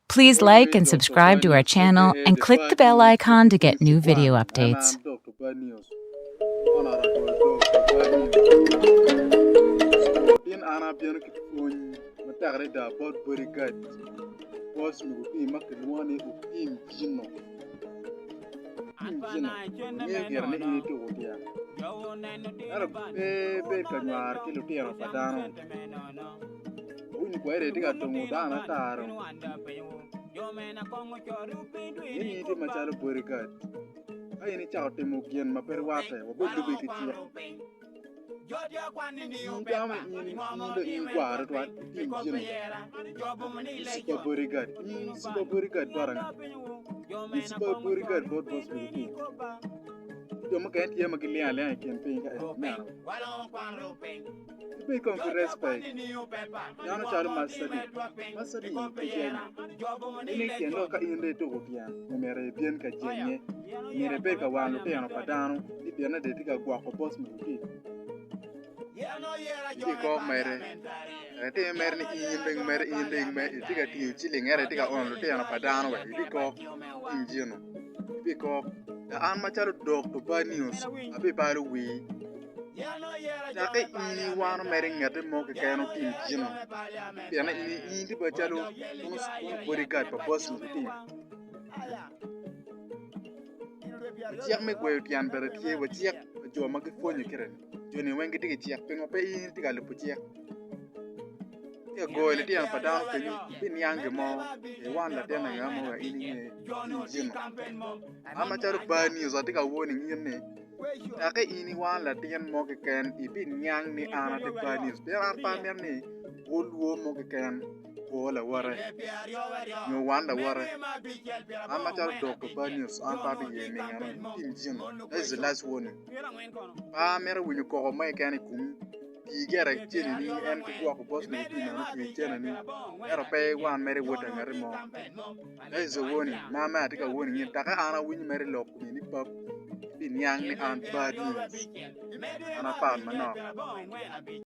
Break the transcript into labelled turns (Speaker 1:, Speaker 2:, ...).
Speaker 1: Please like and subscribe to our channel and click the bell icon to get new video updates.
Speaker 2: Wini kwere diga tongo dana taro. Yini ti machalo borikat. Ai ni chao temo kien maper wate wa bodu be kichia. Dama ini do in kwaro to tim jino. Super borikat. Super borikat barang. Super borikat bot bos be. Joma kan tiya magilia le kien pe ka na. Be con respect. Yana chalo masadi kujeni. Ini kendo ka inde to gotia. Mere bien ka jenye. Mere be ka wanu te yana padano. Di bien na de tika gwa ko boss mu ki. Ki ko mere. Te mere ni inde me tika ti chili ngere tika on te yana padano we. Di ko injino. Di ko an machalo dog to bad news. Abi balu we. Jake ini wano mering ngade mo ke kano tim jino. Piana ini di bachalo unus bodyguard pa boss mu tim. Chiak me gwe tian beratie wa chiak jo magi fonyo kiren. Joni wengi dige chiak pengo pe ini tiga lupu chiak. Ya go le tian padang pe bin yang mo e wanda tena ngamo wa ini jino. Ama charo bani zo tiga warning ini. Ake ini wan la tiyan mo ke ken ibi nyang ni ana te panis pe an pa mer ni woluo mo ke ken ko la ware no wanda ware ama tar do ko panis an pa bi ye mi ngana tim jino is the last one pa mer wu ko ko mai ken kum ti gere cheni ni en ko ko boss ni ti na ti cheni ni ero pe wan mere wota ngare mo is the one mama tika woni ni taka ana wini mere lo ni pap bin yang ni an bad news ana pa manok